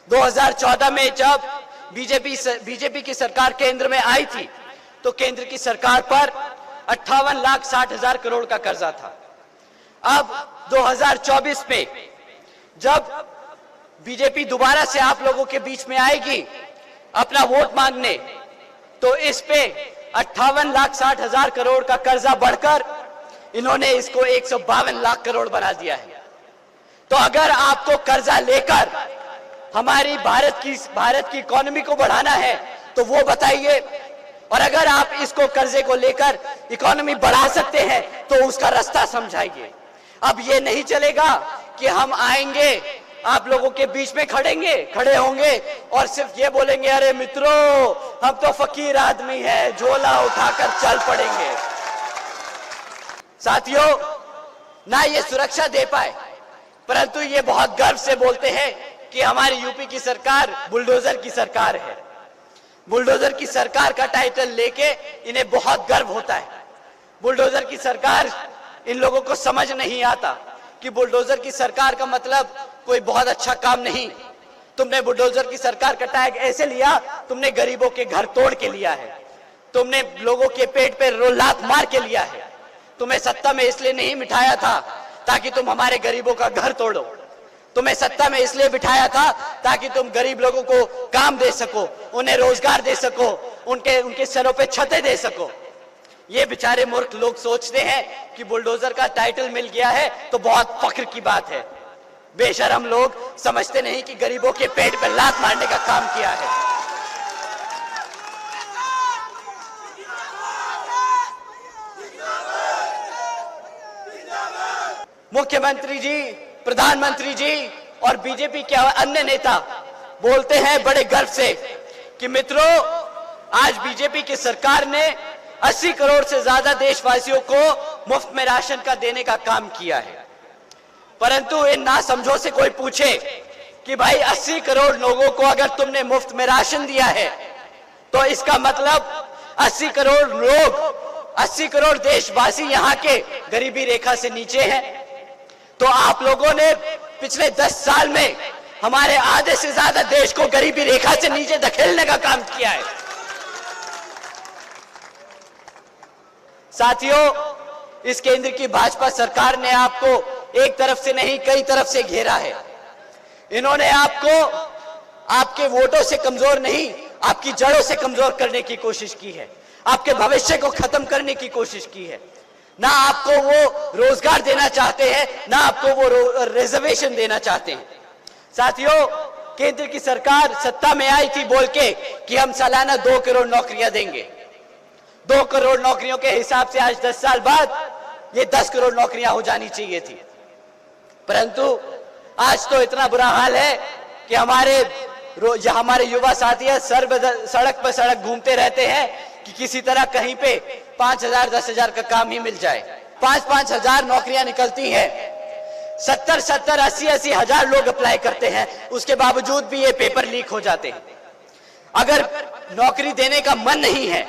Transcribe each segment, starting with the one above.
2014 में जब बीजेपी की सरकार केंद्र में आई थी तो केंद्र की सरकार पर 58,60,000 करोड़ का कर्जा था। अब 2024 में जब बीजेपी दोबारा से आप लोगों के बीच में आएगी अपना वोट मांगने, तो इस पे 58,60,000 करोड़ का कर्जा बढ़कर इन्होंने इसको 152 लाख करोड़ बना दिया है। तो अगर आपको कर्जा लेकर हमारी भारत की इकोनॉमी को बढ़ाना है तो वो बताइए, और अगर आप इसको कर्जे को लेकर इकोनॉमी बढ़ा सकते हैं तो उसका रास्ता समझाइए। अब ये नहीं चलेगा कि हम आएंगे, आप लोगों के बीच में खड़े होंगे और सिर्फ ये बोलेंगे, अरे मित्रों हम तो फकीर आदमी हैं, झोला उठाकर चल पड़ेंगे। साथियों, ना ये सुरक्षा दे पाए, परंतु ये बहुत गर्व से बोलते हैं कि हमारी यूपी की सरकार बुलडोजर की सरकार है। बुलडोजर की सरकार का टाइटल लेके इन्हें बहुत गर्व होता है। बुलडोजर की सरकार, इन लोगों को समझ नहीं आता कि बुलडोजर की सरकार का मतलब कोई बहुत अच्छा काम नहीं। तुमने बुलडोजर की सरकार का टैग ऐसे लिया, तुमने गरीबों के घर तोड़ के लिया है, तुमने लोगों के पेट पे लात मार के लिया है। तुम्हें सत्ता में इसलिए नहीं बिठाया था ताकि तुम हमारे गरीबों का घर तोड़ो, तुम्हें सत्ता में इसलिए बिठाया था ताकि तुम गरीब लोगों को काम दे सको, उन्हें रोजगार दे सको, उनके सरों पे छतें दे सको। ये बेचारे मूर्ख लोग सोचते हैं कि बुलडोजर का टाइटल मिल गया है तो बहुत फख्र की बात है। बेशरम लोग समझते नहीं कि गरीबों के पेट पर लात मारने का काम किया है। मुख्यमंत्री जी, प्रधानमंत्री जी और बीजेपी के अन्य नेता बोलते हैं बड़े गर्व से कि मित्रों, आज बीजेपी की सरकार ने 80 करोड़ से ज्यादा देशवासियों को मुफ्त में राशन का देने का काम किया है। परंतु इन नासमझों से कोई पूछे कि भाई 80 करोड़ लोगों को अगर तुमने मुफ्त में राशन दिया है तो इसका मतलब 80 करोड़ लोग, 80 करोड़ देशवासी यहाँ के गरीबी रेखा से नीचे हैं। तो आप लोगों ने पिछले 10 साल में हमारे आधे से ज्यादा देश को गरीबी रेखा से नीचे धकेलने का काम किया है। साथियों, इस केंद्र की भाजपा सरकार ने आपको एक तरफ से नहीं कई तरफ से घेरा है। इन्होंने आपको आपके वोटों से कमजोर नहीं, आपकी जड़ों से कमजोर करने की कोशिश की है, आपके भविष्य को खत्म करने की कोशिश की है। ना आपको वो रोजगार देना चाहते हैं, ना आपको वो रिजर्वेशन देना चाहते हैं। साथियों, केंद्र की सरकार सत्ता में आई थी बोल के कि हम सालाना 2 करोड़ नौकरियां देंगे। 2 करोड़ नौकरियों के हिसाब से आज 10 साल बाद ये 10 करोड़ नौकरियां हो जानी चाहिए थी। परंतु आज तो इतना बुरा हाल है कि हमारे युवा साथी है सड़क पर सड़क घूमते रहते हैं कि किसी तरह कहीं पे 5,000 10,000 का काम ही मिल जाए। 5-5 हजार नौकरियां निकलती हैं, 70-70 80-80 हजार लोग अप्लाई करते हैं, उसके बावजूद भी ये पेपर लीक हो जाते हैं। अगर नौकरी देने का मन नहीं है,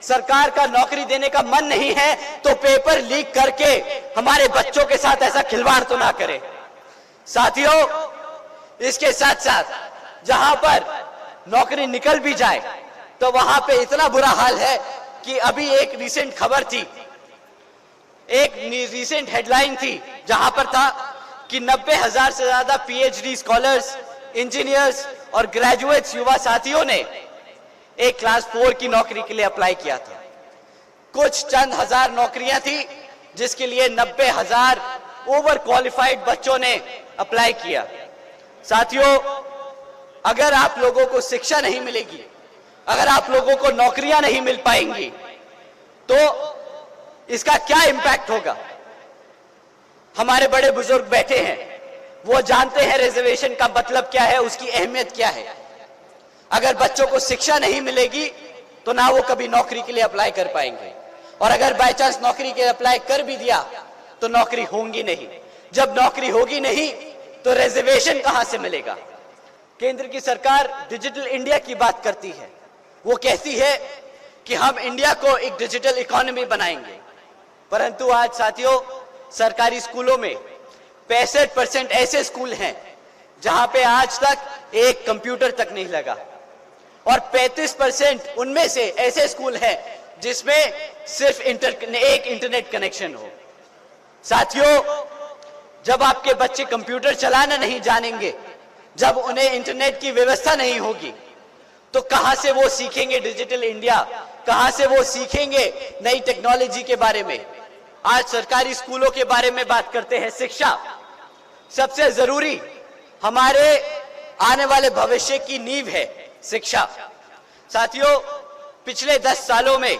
सरकार का नौकरी देने का मन नहीं है, तो पेपर लीक करके हमारे बच्चों के साथ ऐसा खिलवाड़ तो ना करें। साथियों, इसके साथ साथ जहां पर नौकरी निकल भी जाए तो वहां पे इतना बुरा हाल है कि अभी एक रीसेंट खबर थी, एक रीसेंट हेडलाइन थी जहां पर था कि 90,000 से ज्यादा पीएचडी स्कॉलर्स, इंजीनियर्स और ग्रेजुएट्स युवा साथियों ने एक क्लास 4 की नौकरी के लिए अप्लाई किया था। कुछ चंद हजार नौकरियां थी जिसके लिए 90,000 ओवर क्वालिफाइड बच्चों ने अप्लाई किया। साथियों, अगर आप लोगों को शिक्षा नहीं मिलेगी, अगर आप लोगों को नौकरियां नहीं मिल पाएंगी तो इसका क्या इंपैक्ट होगा? हमारे बड़े बुजुर्ग बैठे हैं, वो जानते हैं रिजर्वेशन का मतलब क्या है, उसकी अहमियत क्या है। अगर बच्चों को शिक्षा नहीं मिलेगी तो ना वो कभी नौकरी के लिए अप्लाई कर पाएंगे, और अगर बाय चांस नौकरी के लिए अप्लाई कर भी दिया तो नौकरी होगी नहीं। जब नौकरी होगी नहीं तो रिजर्वेशन कहां से मिलेगा? केंद्र की सरकार डिजिटल इंडिया की बात करती है, वो कहती है कि हम इंडिया को एक डिजिटल इकोनॉमी बनाएंगे, परंतु आज साथियों सरकारी स्कूलों में 65% ऐसे स्कूल हैं जहां पे आज तक एक कंप्यूटर तक नहीं लगा, और 35% उनमें से ऐसे स्कूल हैं जिसमें सिर्फ एक इंटरनेट कनेक्शन हो। साथियों, जब आपके बच्चे कंप्यूटर चलाना नहीं जानेंगे, जब उन्हें इंटरनेट की व्यवस्था नहीं होगी, तो कहां से वो सीखेंगे डिजिटल इंडिया, कहां से वो सीखेंगे नई टेक्नोलॉजी के बारे में। आज सरकारी स्कूलों के बारे में बात करते हैं। शिक्षा सबसे जरूरी, हमारे आने वाले भविष्य की नींव है शिक्षा। साथियों, पिछले 10 सालों में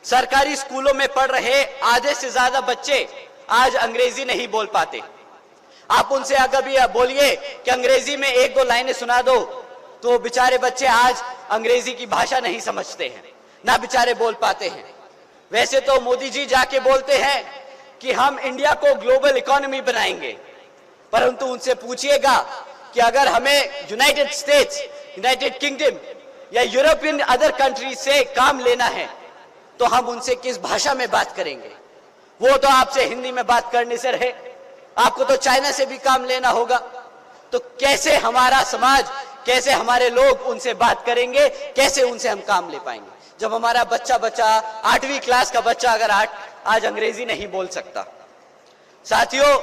सरकारी स्कूलों में पढ़ रहे आधे से ज्यादा बच्चे आज अंग्रेजी नहीं बोल पाते। आप उनसे अगर भी बोलिए कि अंग्रेजी में 1-2 लाइनें सुना दो, तो बेचारे बच्चे आज अंग्रेजी की भाषा नहीं समझते हैं, ना बेचारे बोल पाते हैं। वैसे तो मोदी जी जाके बोलते हैं कि हम इंडिया को ग्लोबल इकोनॉमी बनाएंगे, परंतु उनसे पूछिएगा कि अगर हमें यूनाइटेड स्टेट्स, यूनाइटेड किंगडम या यूरोपियन अदर कंट्री से काम लेना है, तो हम उनसे किस भाषा में बात करेंगे? वो तो आपसे हिंदी में बात करने से रहे, आपको तो चाइना से भी काम लेना होगा। तो कैसे हमारा समाज, कैसे हमारे लोग उनसे बात करेंगे, कैसे उनसे हम काम ले पाएंगे, जब हमारा बच्चा 8वीं क्लास का बच्चा अगर आज अंग्रेजी नहीं बोल सकता। साथियों,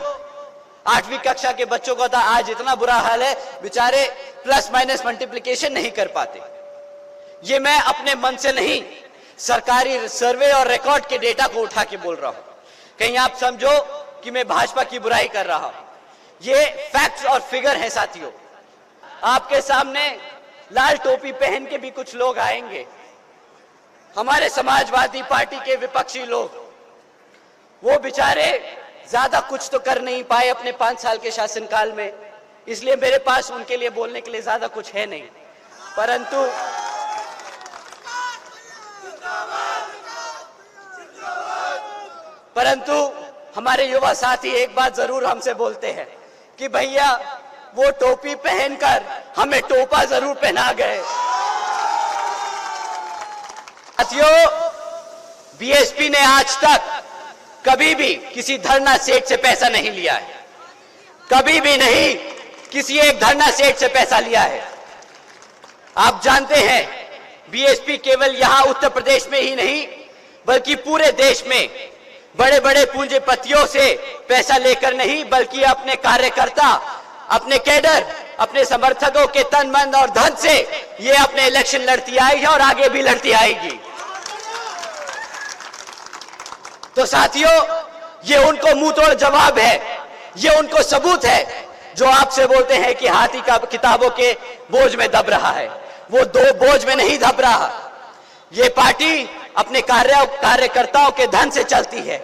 8वीं कक्षा के बच्चों का तो आज इतना बुरा हाल है, बेचारे प्लस माइनस मल्टीप्लिकेशन नहीं कर पाते। ये मैं अपने मन से नहीं, सरकारी सर्वे और रिकॉर्ड के डेटा को उठा के बोल रहा हूं। कहीं आप समझो कि मैं भाजपा की बुराई कर रहा हूं। ये फैक्ट्स और फिगर हैं। साथियों, आपके सामने लाल टोपी पहन के भी कुछ लोग आएंगे, हमारे समाजवादी पार्टी के विपक्षी लोग। वो बेचारे ज्यादा कुछ तो कर नहीं पाए अपने 5 साल के शासनकाल में, इसलिए मेरे पास उनके लिए बोलने के लिए ज्यादा कुछ है नहीं। परंतु हमारे युवा साथी एक बात जरूर हमसे बोलते हैं कि भैया वो टोपी पहनकर हमें टोपा जरूर पहना गए। साथियों, बीएसपी ने आज तक कभी भी किसी धरना सेठ से पैसा नहीं लिया है, कभी भी नहीं किसी एक धरना सेठ से पैसा लिया है। आप जानते हैं, बीएसपी केवल यहां उत्तर प्रदेश में ही नहीं बल्कि पूरे देश में बड़े बड़े पूंजीपतियों से पैसा लेकर नहीं, बल्कि अपने कार्यकर्ता, अपने कैडर, अपने समर्थकों के तन मन और धन से ये अपने इलेक्शन लड़ती आई है और आगे भी लड़ती आएगी। तो साथियों, ये उनको मुंह तोड़ जवाब है, ये उनको सबूत है जो आपसे बोलते हैं कि हाथी का किताबों के बोझ में दब रहा है। वो 2 बोझ में नहीं दब रहा। ये पार्टी अपने कार्यकर्ताओं के धन से चलती है।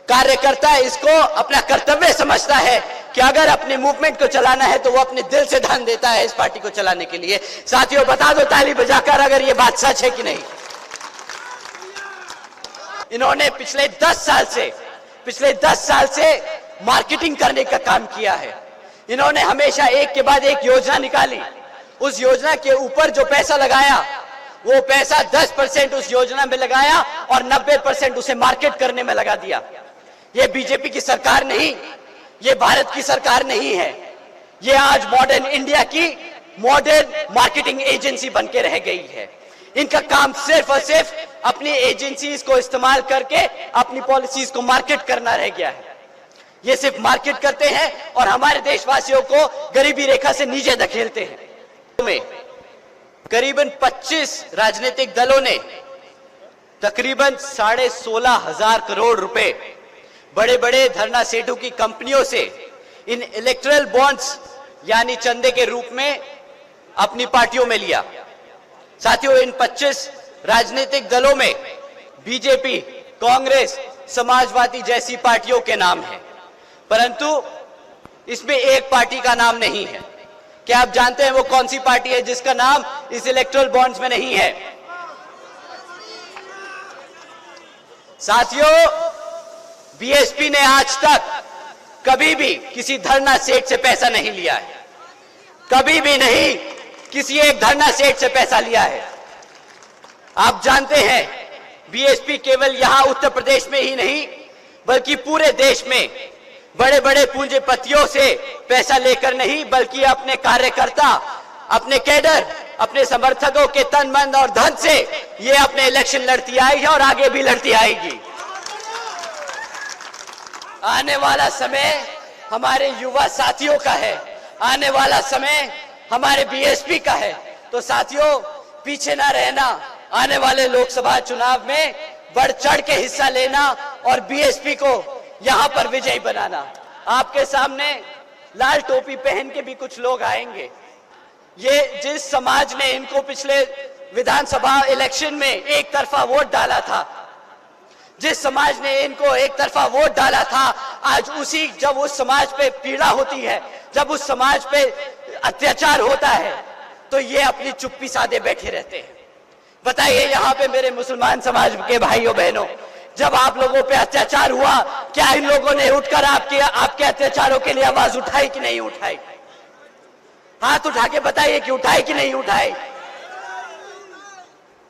कार्यकर्ता इसको अपना कर्तव्य समझता है कि अगर अपने मूवमेंट को चलाना है तो वो अपने दिल से धन देता है इस पार्टी को चलाने के लिए। साथियों, बता दो ताली बजाकर अगर ये बात सच है कि नहीं। इन्होंने पिछले 10 साल से मार्केटिंग करने का काम किया है। इन्होंने हमेशा एक के बाद एक योजना निकाली, उस योजना के ऊपर जो पैसा लगाया, वो पैसा 10% उस योजना में लगाया और 90% उसे मार्केट करने में लगा दिया। ये बीजेपी की सरकार नहीं, ये भारत की सरकार नहीं है, ये आज मॉडर्न इंडिया की मॉडर्न मार्केटिंग एजेंसी बनके रह गई है। इनका काम सिर्फ और सिर्फ अपनी एजेंसीज को इस्तेमाल करके अपनी पॉलिसीज को मार्केट करना रह गया है। ये सिर्फ मार्केट करते हैं और हमारे देशवासियों को गरीबी रेखा से नीचे धकेलते हैं। करीबन 25 राजनीतिक दलों ने तकरीबन 16,500 करोड़ रुपए बड़े बड़े धरना सेठों की कंपनियों से इन इलेक्टोरल बॉन्ड्स यानी चंदे के रूप में अपनी पार्टियों में लिया। साथियों, इन 25 राजनीतिक दलों में बीजेपी, कांग्रेस, समाजवादी जैसी पार्टियों के नाम हैं, परंतु इसमें एक पार्टी का नाम नहीं है। क्या आप जानते हैं वो कौन सी पार्टी है जिसका नाम इस इलेक्टोरल बॉन्ड्स में नहीं है? साथियों, बीएसपी ने आज तक कभी भी किसी धरना सेठ से पैसा नहीं लिया है, कभी भी नहीं किसी एक धरना सेठ से पैसा लिया है। आप जानते हैं, बीएसपी केवल यहां उत्तर प्रदेश में ही नहीं बल्कि पूरे देश में बड़े बड़े पूंजीपतियों से पैसा लेकर नहीं, बल्कि अपने कार्यकर्ता, अपने कैडर, अपने समर्थकों के तन मन और धन से ये अपने इलेक्शन लड़ती आई है और आगे भी लड़ती आएगी। आने वाला समय हमारे युवा साथियों का है, आने वाला समय हमारे बीएसपी का है। तो साथियों, पीछे ना रहना, आने वाले लोकसभा चुनाव में बढ़ चढ़ के हिस्सा लेना और बीएसपी को यहां पर विजयी बनाना। आपके सामने लाल टोपी पहन के भी कुछ लोग आएंगे। ये जिस समाज ने इनको पिछले विधानसभा इलेक्शन में एक तरफा वोट डाला था, जिस समाज ने इनको एक तरफा वोट डाला था, आज उसी जब उस समाज पे पीड़ा होती है, जब उस समाज पे अत्याचार होता है, तो ये अपनी चुप्पी साधे बैठे रहते हैं। बताइए यहाँ पे मेरे मुसलमान समाज के भाइयों बहनों, जब आप लोगों पे अत्याचार हुआ, क्या इन लोगों ने उठकर आपके अत्याचारों के लिए आवाज उठाई कि नहीं उठाई? हाथ उठा के बताइए कि उठाई कि नहीं उठाई?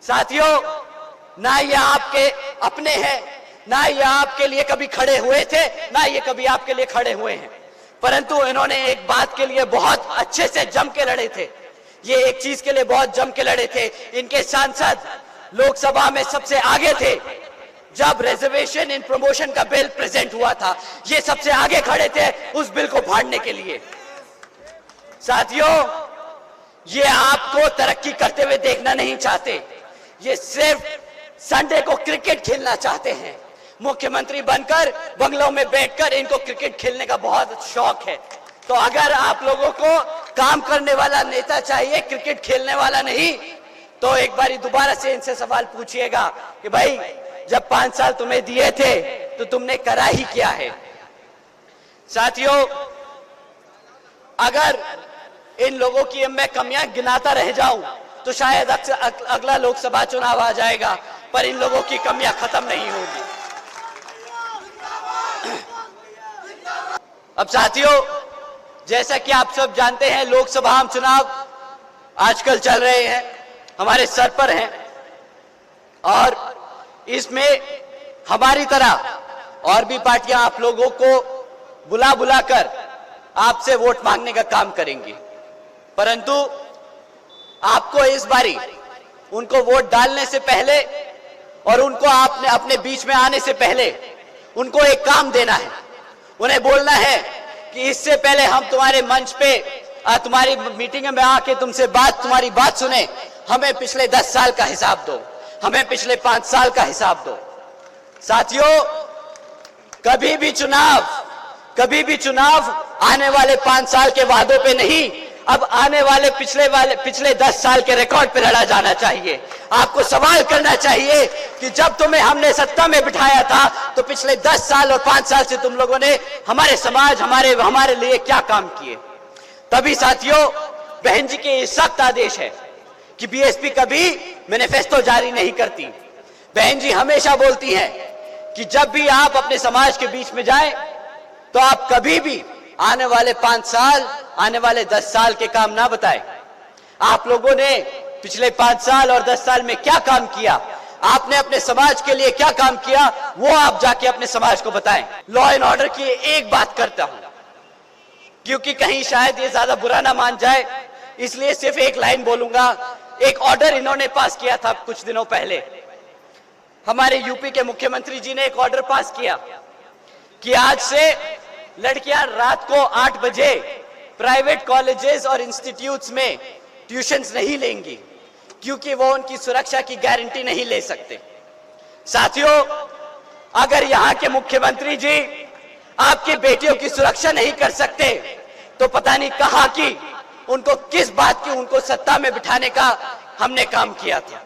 साथियों, ना ये आपके अपने हैं, ना ये आपके लिए कभी खड़े हुए थे, ना ये कभी आपके लिए खड़े हुए हैं, परंतु इन्होंने एक बात के लिए बहुत अच्छे से जम के लड़े थे। ये एक चीज के लिए बहुत जम के लड़े थे। इनके सांसद लोकसभा में सबसे आगे थे। जब रिजर्वेशन इन प्रमोशन का बिल प्रेजेंट हुआ था, ये सबसे आगे खड़े थे उस बिल को फाड़ने के लिए। साथियों, ये आपको तरक्की करते हुए देखना नहीं चाहते, ये सिर्फ संडे को क्रिकेट खेलना चाहते हैं। मुख्यमंत्री बनकर बंगलों में बैठकर इनको क्रिकेट खेलने का बहुत शौक है। तो अगर आप लोगों को काम करने वाला नेता चाहिए, क्रिकेट खेलने वाला नहीं, तो एक बारी दोबारा से इनसे सवाल पूछिएगा कि भाई, जब 5 साल तुम्हें दिए थे तो तुमने करा ही क्या है? साथियों, अगर इन लोगों की मैं कमियां गिनाता रह जाऊं तो शायद अगला लोकसभा चुनाव आ जाएगा, पर इन लोगों की कमियां खत्म नहीं होगी। अब साथियों, जैसा कि आप सब जानते हैं, लोकसभा चुनाव आजकल चल रहे हैं, हमारे सर पर हैं, और इसमें हमारी तरह और भी पार्टियां आप लोगों को बुला बुलाकर आपसे वोट मांगने का काम करेंगी, परंतु आपको इस बारी उनको वोट डालने से पहले और उनको आपने अपने बीच में आने से पहले उनको एक काम देना है। उन्हें बोलना है कि इससे पहले हम तुम्हारे मंच पे तुम्हारी मीटिंग में आके तुमसे तुम्हारी बात सुने, हमें पिछले 10 साल का हिसाब दो, हमें पिछले 5 साल का हिसाब दो। साथियों, कभी भी चुनाव आने वाले 5 साल के वादों पे नहीं, अब आने वाले पिछले 10 साल के रिकॉर्ड पे लड़ा जाना चाहिए। आपको सवाल करना चाहिए कि जब तुम्हें हमने सत्ता में बिठाया था तो पिछले 10 साल और 5 साल से तुम लोगों ने हमारे समाज, हमारे लिए क्या काम किए। तभी साथियों, बहन जी के सख्त आदेश है कि बीएसपी कभी मैनिफेस्टो जारी नहीं करती। बहन जी हमेशा बोलती हैं कि जब भी आप अपने समाज के बीच में जाएं तो आप कभी भी आने वाले 5 साल, आने वाले 10 साल के काम ना बताएं। आप लोगों ने पिछले 5 साल और 10 साल में क्या काम किया, आपने अपने समाज के लिए क्या काम किया, वो आप जाके अपने समाज को बताएं। लॉ एंड ऑर्डर की एक बात करता हूं, क्योंकि कहीं शायद ये ज्यादा बुरा ना मान जाए, इसलिए सिर्फ एक लाइन बोलूंगा। एक ऑर्डर इन्होंने पास किया था कुछ दिनों पहले, हमारे यूपी के मुख्यमंत्री जी ने एक ऑर्डर पास किया कि आज से लड़कियां रात को 8 बजे प्राइवेट कॉलेजेस और इंस्टीट्यूट्स में ट्यूशंस नहीं लेंगी, क्योंकि वो उनकी सुरक्षा की गारंटी नहीं ले सकते। साथियों, अगर यहाँ के मुख्यमंत्री जी आपकी बेटियों की सुरक्षा नहीं कर सकते, तो पता नहीं कहां की उनको किस बात की उनको सत्ता में बिठाने का हमने काम किया था।